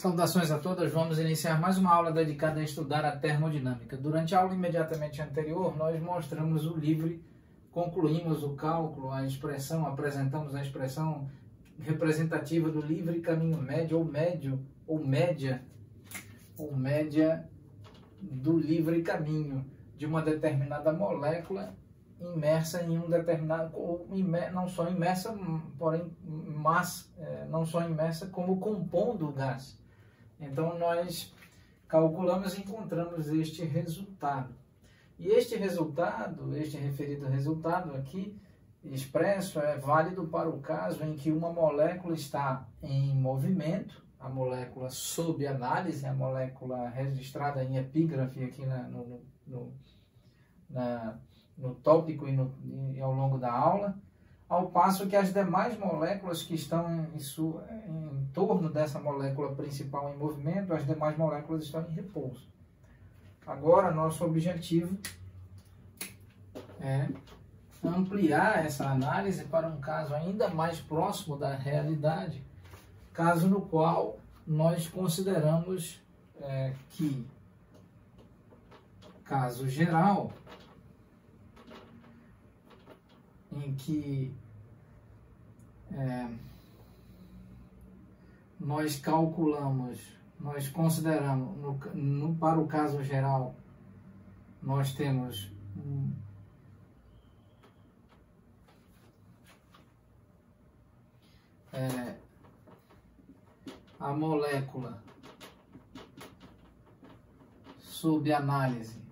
Saudações a todas, vamos iniciar mais uma aula dedicada a estudar a termodinâmica. Durante a aula imediatamente anterior, nós mostramos o livre, concluímos o cálculo, a expressão, apresentamos a expressão representativa do livre caminho médio ou média do livre caminho de uma determinada molécula imersa em um determinado, não só imersa, porém não só imersa, como compondo o gás. Então nós calculamos e encontramos este resultado. E este resultado, este referido resultado aqui expresso, é válido para o caso em que uma molécula está em movimento, a molécula sob análise, a molécula registrada em epígrafe aqui no tópico e ao longo da aula, ao passo que as demais moléculas que estão em torno dessa molécula principal em movimento, as demais moléculas estão em repouso. Agora, nosso objetivo é ampliar essa análise para um caso ainda mais próximo da realidade, caso no qual nós consideramos que, caso geral, em que nós calculamos, nós consideramos, para o caso geral, nós temos a molécula sob análise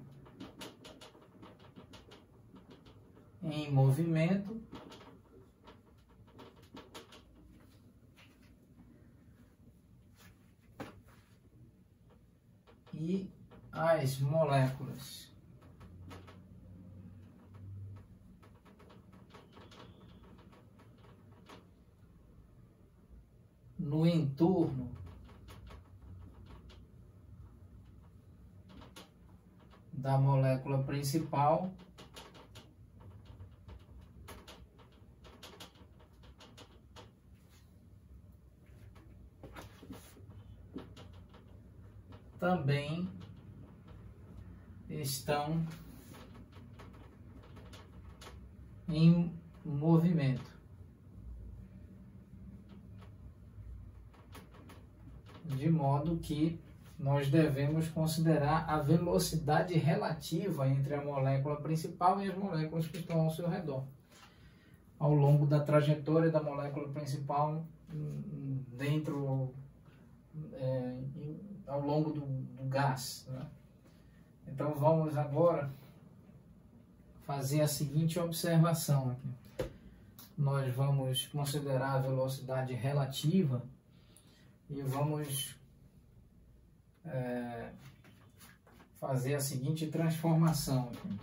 em movimento e as moléculas no entorno da molécula principal também estão em movimento, de modo que nós devemos considerar a velocidade relativa entre a molécula principal e as moléculas que estão ao seu redor, ao longo da trajetória da molécula principal ao longo do gás, né? Então vamos agora fazer a seguinte observação aqui. Nós vamos considerar a velocidade relativa e vamos fazer a seguinte transformação aqui.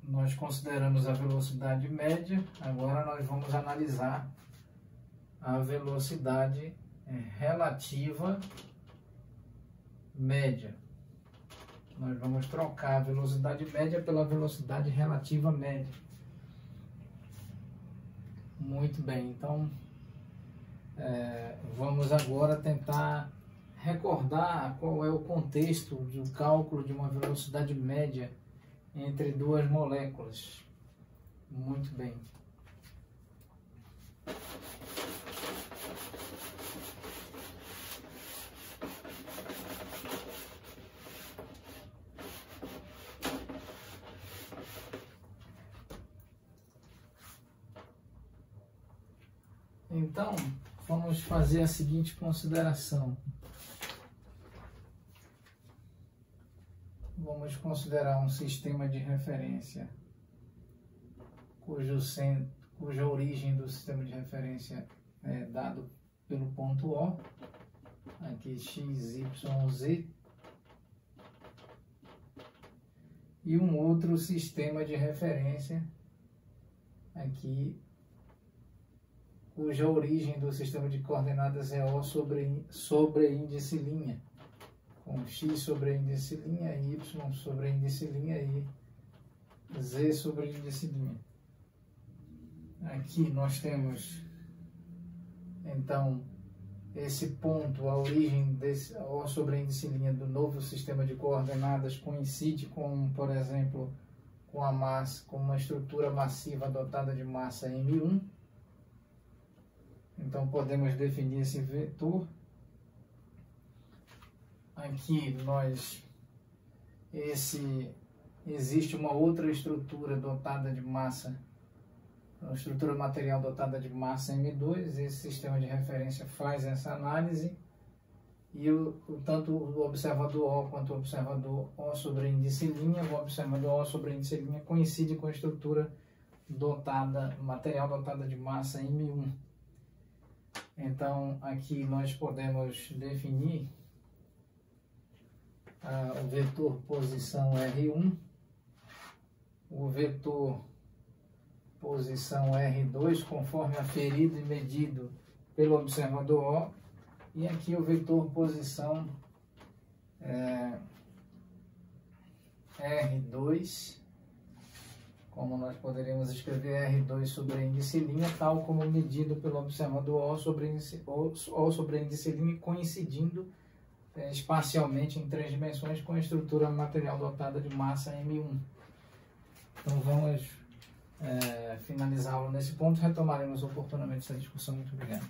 Nós consideramos a velocidade média, agora nós vamos analisar a velocidade relativa média. Nós vamos trocar a velocidade média pela velocidade relativa média. Muito bem, então vamos agora tentar recordar qual é o contexto do cálculo de uma velocidade média entre duas moléculas. Muito bem. Então, vamos fazer a seguinte consideração. Vamos considerar um sistema de referência cuja origem do sistema de referência é dado pelo ponto O, aqui x, y, z, e um outro sistema de referência aqui cuja origem do sistema de coordenadas é O sobre índice linha, com x sobre índice linha, y sobre índice linha e z sobre índice linha. Aqui nós temos, então, esse ponto, a origem desse O sobre índice linha do novo sistema de coordenadas coincide com, por exemplo, com a massa, com uma estrutura massiva dotada de massa M1. Então podemos definir esse vetor. Aqui existe uma outra estrutura dotada de massa, uma estrutura material dotada de massa M2. Esse sistema de referência faz essa análise e tanto o observador O quanto o observador O sobre índice linha, o observador O sobre índice linha coincide com a estrutura material dotada de massa M1. Então aqui nós podemos definir o vetor posição R1, o vetor posição R2 conforme aferido e medido pelo observador O, e aqui o vetor posição R2, como nós poderíamos escrever R2 sobre índice linha, tal como medido pelo observador O sobre índice linha, coincidindo espacialmente em 3 dimensões com a estrutura material dotada de massa M1. Então vamos finalizá-lo nesse ponto, retomaremos oportunamente essa discussão. Muito obrigado.